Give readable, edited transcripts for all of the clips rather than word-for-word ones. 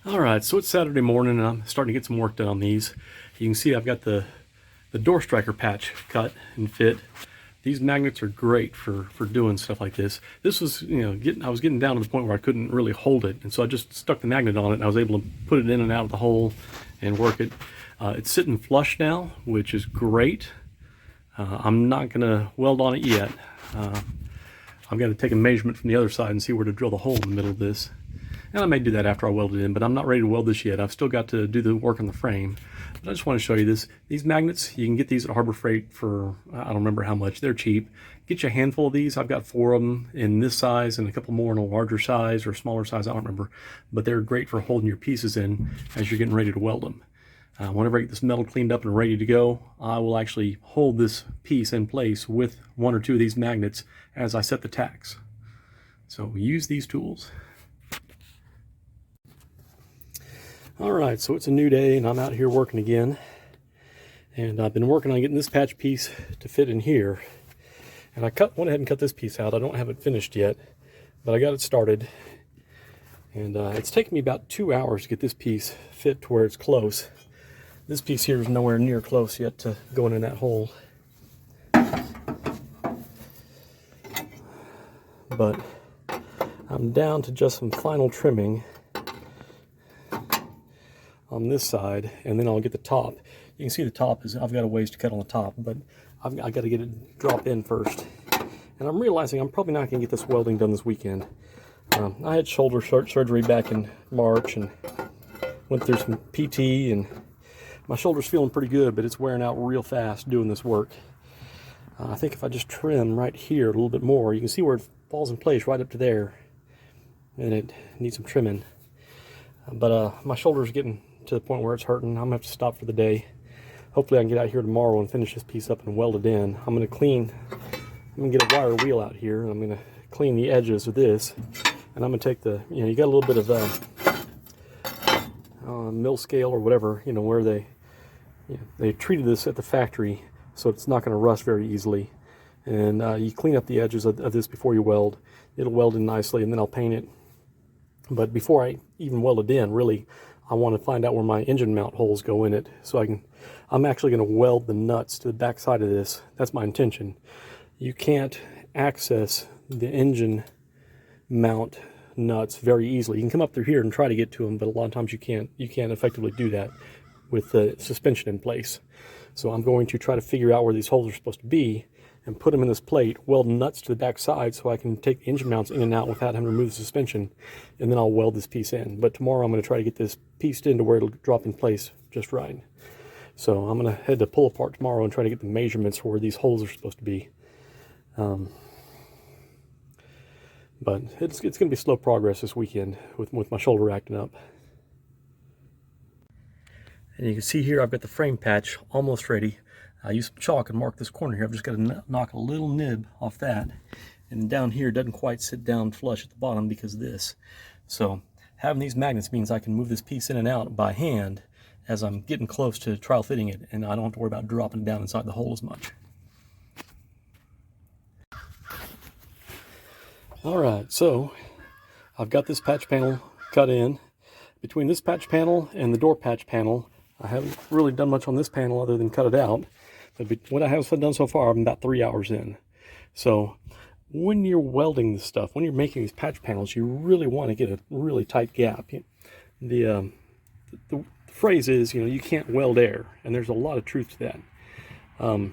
All right, so it's Saturday morning and I'm starting to get some work done on these. You can see I've got the door striker patch cut and fit. These magnets are great for doing stuff like this. This was, I was getting down to the point where I couldn't really hold it, and so I just stuck the magnet on it and I was able to put it in and out of the hole and work it. It's sitting flush now, which is great. I'm not gonna weld on it yet. I've got to take a measurement from the other side and see where to drill the hole in the middle of this. And I may do that after I weld it in, but I'm not ready to weld this yet. I've still got to do the work on the frame. But I just want to show you this. These magnets, you can get these at Harbor Freight for, I don't remember how much. They're cheap. Get you a handful of these. I've got 4 of them in this size and a couple more in a larger size or smaller size. I don't remember. But they're great for holding your pieces in as you're getting ready to weld them. Whenever I get this metal cleaned up and ready to go, I will actually hold this piece in place with 1 or 2 of these magnets as I set the tacks. So use these tools. All right, so it's a new day and I'm out here working again. And I've been working on getting this patch piece to fit in here. And I went ahead and cut this piece out. I don't have it finished yet, but I got it started. And it's taken me about 2 hours to get this piece fit to where it's close. This piece here is nowhere near close yet to going in that hole. But I'm down to just some final trimming on this side, and then I'll get the top. You can see the top is, I've got a ways to cut on the top, but I've got to get it drop in first. And I'm realizing I'm probably not going to get this welding done this weekend. I had shoulder surgery back in March and went through some PT, and my shoulder's feeling pretty good, but it's wearing out real fast doing this work. I think if I just trim right here a little bit more, you can see where it falls in place right up to there, and it needs some trimming. But my shoulder's getting to the point where it's hurting. I'm gonna have to stop for the day. Hopefully I can get out here tomorrow and finish this piece up and weld it in. I'm gonna get a wire wheel out here, and I'm gonna clean the edges of this. And I'm gonna take the, you got a little bit of mill scale or whatever, where they treated this at the factory, so it's not gonna rust very easily. And you clean up the edges of this before you weld. It'll weld in nicely, and then I'll paint it. But before I even weld it in, really, I want to find out where my engine mount holes go in it, so I'm actually going to weld the nuts to the back side of this. That's my intention. You can't access the engine mount nuts very easily. You can come up through here and try to get to them, but a lot of times you can't effectively do that with the suspension in place. So I'm going to try to figure out where these holes are supposed to be and put them in this plate, weld nuts to the back side so I can take the engine mounts in and out without having to remove the suspension, and then I'll weld this piece in. But tomorrow I'm going to try to get this pieced into where it'll drop in place just right. So I'm going to head to pull apart tomorrow and try to get the measurements for where these holes are supposed to be. But it's going to be slow progress this weekend with my shoulder acting up. And you can see here I've got the frame patch almost ready. I used some chalk and mark this corner here. I've just got to knock a little nib off that. And down here it doesn't quite sit down flush at the bottom because of this. So having these magnets means I can move this piece in and out by hand as I'm getting close to trial fitting it, and I don't have to worry about dropping it down inside the hole as much. Alright, so I've got this patch panel cut in. Between this patch panel and the door patch panel, I haven't really done much on this panel other than cut it out. But what I have done so far, I'm about 3 hours in. So when you're welding this stuff, when you're making these patch panels, you really want to get a really tight gap. The phrase is, you can't weld air, and there's a lot of truth to that.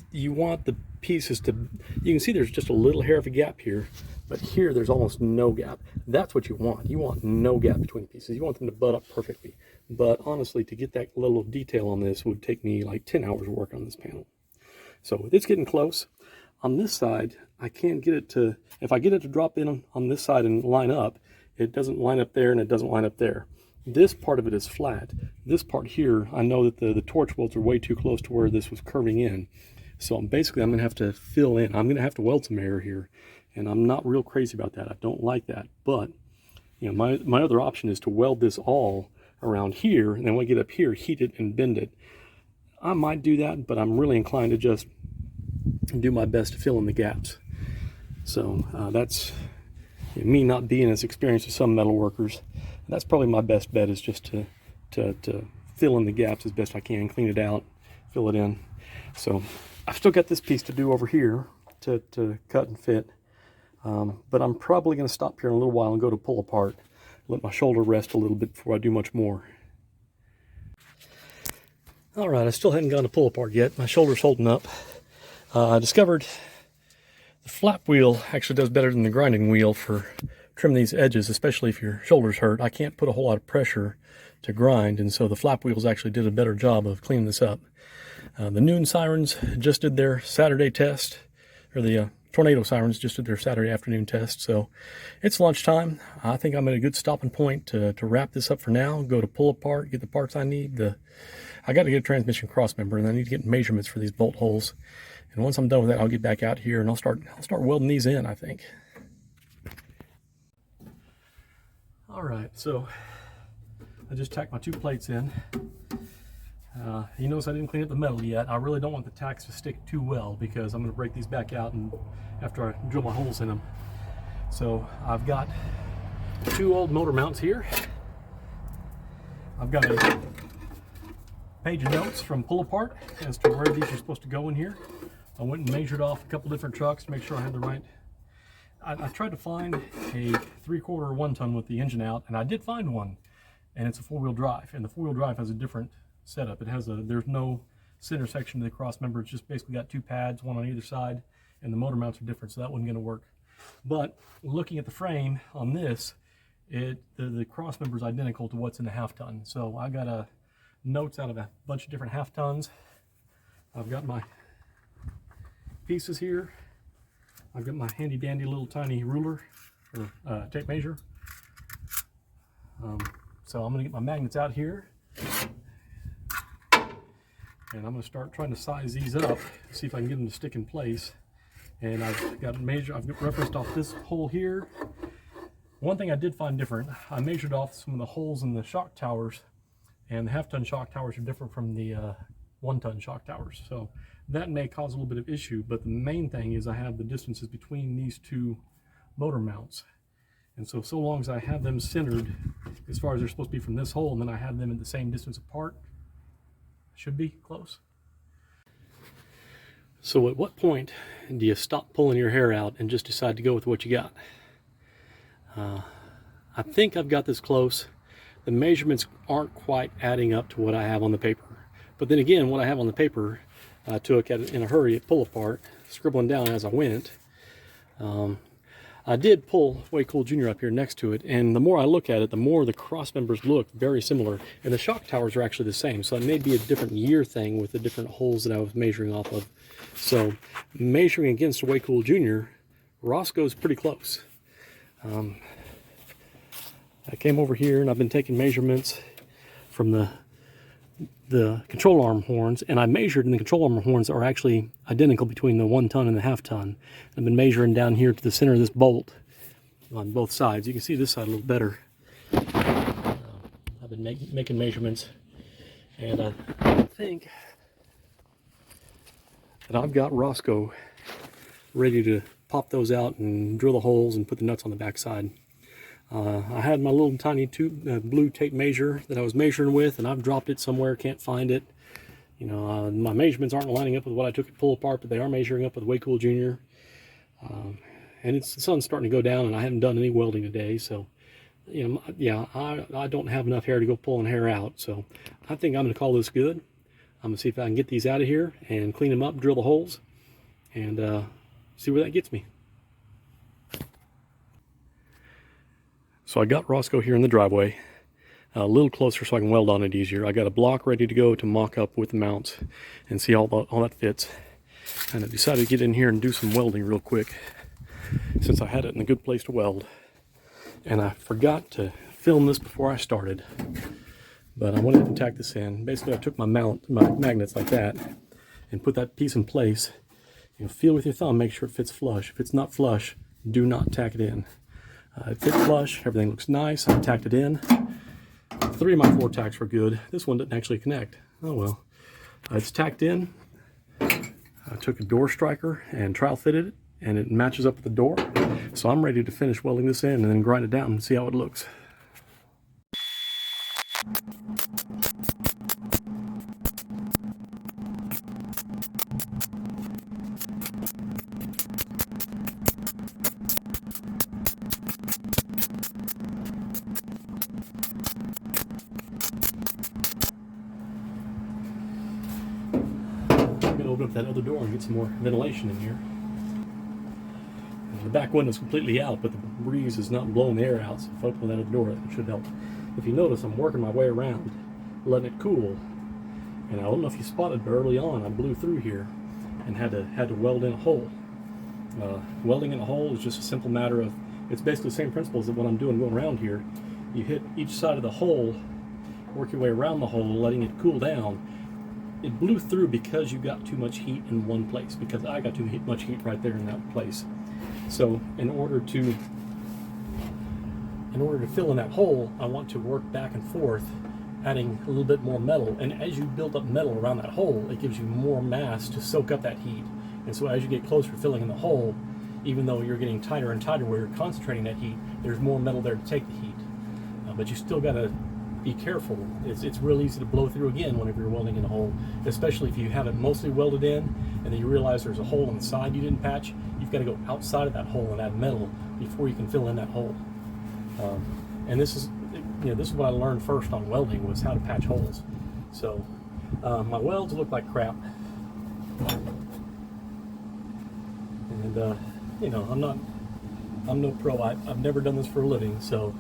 You want the pieces to, you can see there's just a little hair of a gap here, but here there's almost no gap. That's what you want. You want no gap between pieces. You want them to butt up perfectly. But honestly, to get that little detail on this would take me like 10 hours of work on this panel. So it's getting close. On this side, I can't get it to, if I get it to drop in on this side and line up, it doesn't line up there and it doesn't line up there. This part of it is flat. This part here, I know that the torch welds are way too close to where this was curving in. So basically I'm going to have to fill in. I'm going to have to weld some air here. And I'm not real crazy about that. I don't like that. But my other option is to weld this all around here, and then when I get up here, heat it and bend it. I might do that, but I'm really inclined to just do my best to fill in the gaps. So that's me not being as experienced as some metal workers, that's probably my best bet, is just to fill in the gaps as best I can, clean it out, fill it in. So I've still got this piece to do over here to cut and fit, but I'm probably going to stop here in a little while and go to pull apart, let my shoulder rest a little bit before I do much more. All right, I still hadn't gone to pull apart yet. My shoulder's holding up. I discovered the flap wheel actually does better than the grinding wheel for trimming these edges, especially if your shoulder's hurt. I can't put a whole lot of pressure to grind, and so the flap wheels actually did a better job of cleaning this up. The noon sirens just did their Saturday test, or the tornado sirens just did their Saturday afternoon test, so it's lunchtime. I think I'm at a good stopping point to wrap this up for now, go to pull apart, get the parts I need. I got to get a transmission cross member, and I need to get measurements for these bolt holes. And once I'm done with that, I'll get back out here and I'll start welding these in, I think. All right, so I just tacked my 2 plates in. You notice I didn't clean up the metal yet. I really don't want the tacks to stick too well, because I'm going to break these back out and after I drill my holes in them. So I've got 2 old motor mounts here. I've got a page of notes from Pull Apart as to where these are supposed to go in here. I went and measured off a couple different trucks to make sure I had the right. I tried to find a 3/4 1-ton with the engine out, and I did find one, and it's a 4-wheel drive, and the 4-wheel drive has a different setup. It has there's no center section to the cross member. It's just basically got 2 pads, one on either side, and the motor mounts are different, so that wasn't going to work. But looking at the frame on this, the cross member is identical to what's in the 1/2 ton. So I got notes out of a bunch of different 1/2 tons. I've got my pieces here. I've got my handy dandy little tiny ruler or tape measure. So I'm going to get my magnets out here, and I'm going to start trying to size these up, see if I can get them to stick in place. And I've got referenced off this hole here. One thing I did find different, I measured off some of the holes in the shock towers, and the 1/2 ton shock towers are different from the 1-ton shock towers. So that may cause a little bit of issue, but the main thing is I have the distances between these 2 motor mounts. And so long as I have them centered as far as they're supposed to be from this hole, and then I have them at the same distance apart, should be close. So at what point do you stop pulling your hair out and just decide to go with what you got? I think I've got this close. The measurements aren't quite adding up to what I have on the paper. But then again, what I have on the paper, I took in a hurry at Pull Apart, scribbling down as I went. I did pull Way Cool Jr. up here next to it, and the more I look at it, the more the cross members look very similar, and the shock towers are actually the same. So it may be a different year thing with the different holes that I was measuring off of. So measuring against Way Cool Jr., Roscoe's pretty close. I came over here and I've been taking measurements from the control arm horns, and I measured, and the control arm horns are actually identical between the 1-ton and the 1/2 ton. I've been measuring down here to the center of this bolt on both sides. You can see this side a little better. I've been making measurements, and I think that I've got Roscoe ready to pop those out and drill the holes and put the nuts on the back side. I had my little tiny blue tape measure that I was measuring with, and I've dropped it somewhere, can't find it. You know, my measurements aren't lining up with what I took at Pull Apart, but they are measuring up with Way Cool Jr. And the sun's starting to go down, and I haven't done any welding today, so, you know, yeah, I don't have enough hair to go pulling hair out, so I think I'm going to call this good. I'm going to see if I can get these out of here and clean them up, drill the holes, and see where that gets me. So I got Roscoe here in the driveway, a little closer so I can weld on it easier. I got a block ready to go to mock up with the mounts and see all that fits. And I decided to get in here and do some welding real quick, since I had it in a good place to weld. And I forgot to film this before I started, but I went ahead and tacked this in. Basically, I took my magnets like that and put that piece in place. You know, feel with your thumb, make sure it fits flush. If it's not flush, do not tack it in. It fit flush, everything looks nice. I tacked it in. 3 of my 4 tacks were good. This one didn't actually connect. Oh well. It's tacked in. I took a door striker and trial fitted it, and it matches up with the door. So I'm ready to finish welding this in and then grind it down and see how it looks. I'm gonna open up that other door and get some more ventilation in here. The back window's completely out, but the breeze is not blowing the air out, so if I open that other door, that should help. If you notice, I'm working my way around, letting it cool. And I don't know if you spotted, but early on, I blew through here and had to weld in a hole. Welding in a hole is just a simple matter of, it's basically the same principles of what I'm doing going around here. You hit each side of the hole, work your way around the hole, letting it cool down. It blew through because you got too much heat in one place, because I got too much heat right there in that place. So in order to fill in that hole, I want to work back and forth, adding a little bit more metal. And as you build up metal around that hole, it gives you more mass to soak up that heat. And so as you get closer to filling in the hole, even though you're getting tighter and tighter where you're concentrating that heat, there's more metal there to take the heat. But you still got to be careful. It's real easy to blow through again whenever you're welding in a hole, especially if you have it mostly welded in and then you realize there's a hole on the side you didn't patch. You've got to go outside of that hole and add metal before you can fill in that hole. And this is what I learned first on welding, was how to patch holes. So my welds look like crap, and I'm no pro. I've never done this for a living, so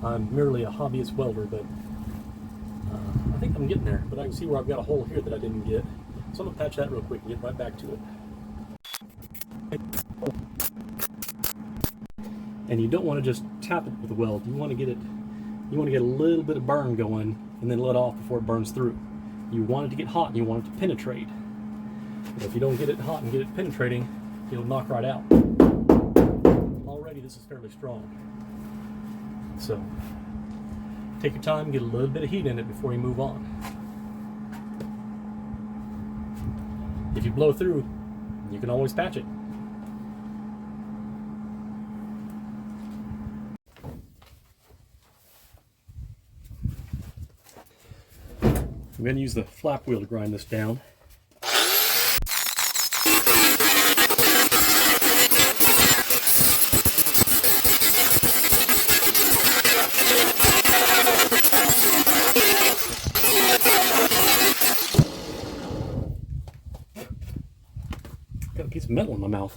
I'm merely a hobbyist welder, but I think I'm getting there. But I can see where I've got a hole here that I didn't get, so I'm gonna patch that real quick and get right back to it. And you don't want to just tap it with a weld. You want to get a little bit of burn going and then let off before it burns through. You want it to get hot and you want it to penetrate. But if you don't get it hot and get it penetrating, it'll knock right out. Already this is fairly strong. So take your time, get a little bit of heat in it before you move on. If you blow through, you can always patch it. I'm going to use the flap wheel to grind this down. Got a piece of metal in my mouth.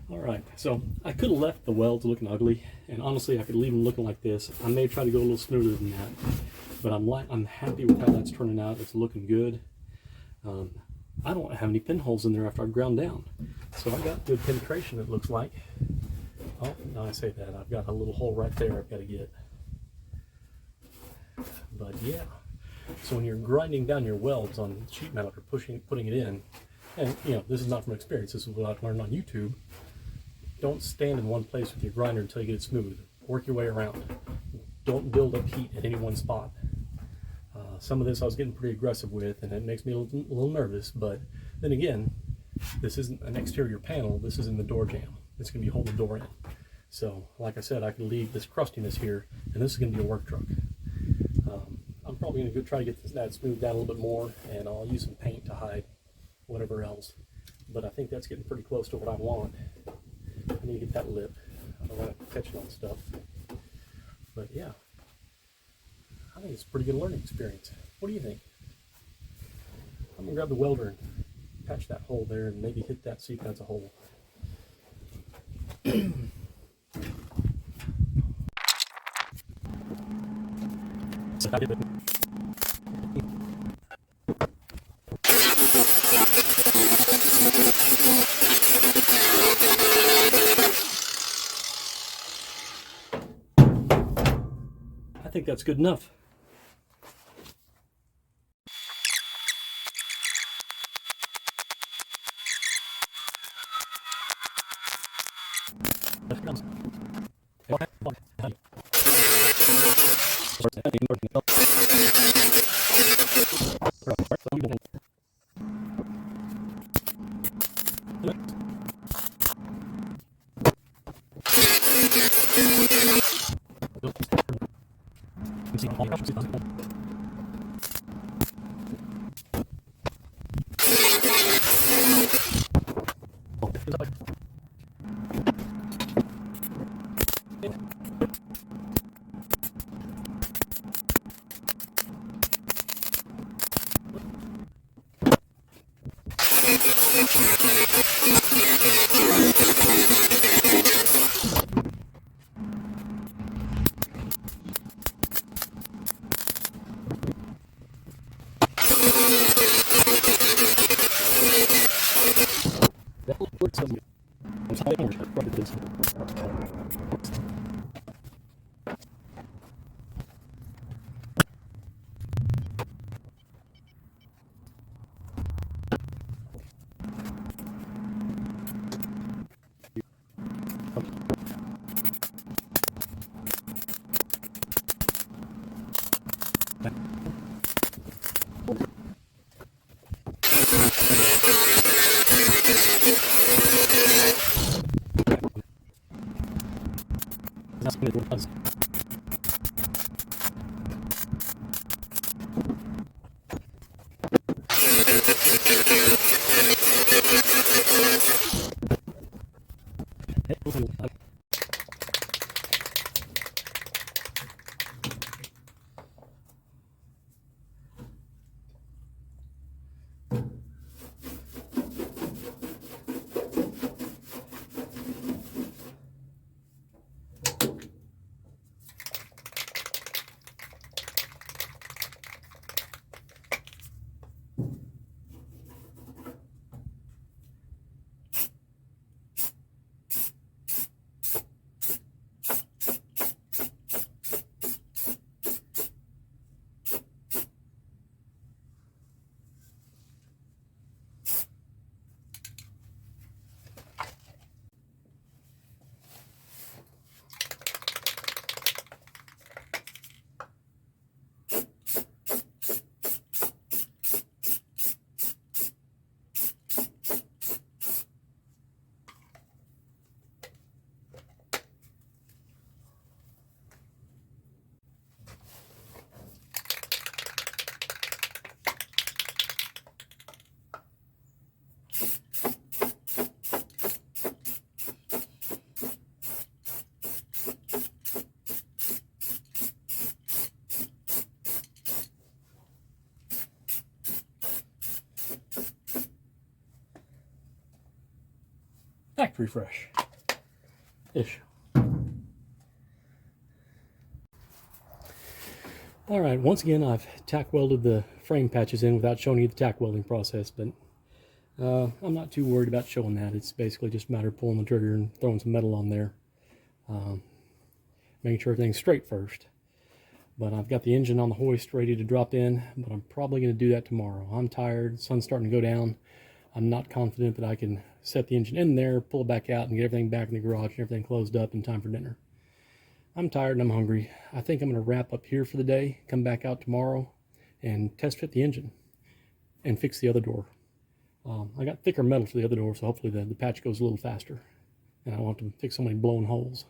Alright, so I could have left the welds looking ugly, and honestly I could leave them looking like this. I may try to go a little smoother than that. But I'm happy with how that's turning out. It's looking good. I don't have any pinholes in there after I've ground down. So I've got good penetration, it looks like. Oh, now I say that. I've got a little hole right there I've got to get. But yeah. So when you're grinding down your welds on sheet metal or putting it in, and this is not from experience, this is what I've learned on YouTube. Don't stand in one place with your grinder until you get it smooth. Work your way around. Don't build up heat at any one spot. Some of this I was getting pretty aggressive with, and it makes me a little nervous, but then again, this isn't an exterior panel, this is in the door jamb. It's going to be holding the door in. So, like I said, I can leave this crustiness here, and this is going to be a work truck. I'm probably going to go try to get that smoothed down a little bit more, and I'll use some paint to hide whatever else. But I think that's getting pretty close to what I want. I need to get that lip. I don't want to catch it on stuff. But yeah, I think it's a pretty good learning experience. What do you think? I'm going to grab the welder and patch that hole there and maybe hit that, see if that's a hole. I think that's good enough. Factory fresh ish. All right, once again I've tack welded the frame patches in without showing you the tack welding process, but I'm not too worried about showing that. It's basically just a matter of pulling the trigger and throwing some metal on there, making sure everything's straight first. But I've got the engine on the hoist ready to drop in, but I'm probably going to do that tomorrow. I'm tired, the sun's starting to go down. I'm not confident that I can set the engine in there, pull it back out, and get everything back in the garage and everything closed up in time for dinner. I'm tired and I'm hungry. I think I'm going to wrap up here for the day, come back out tomorrow, and test fit the engine and fix the other door. I got thicker metal for the other door, so hopefully the patch goes a little faster, and I don't have to fix so many blown holes.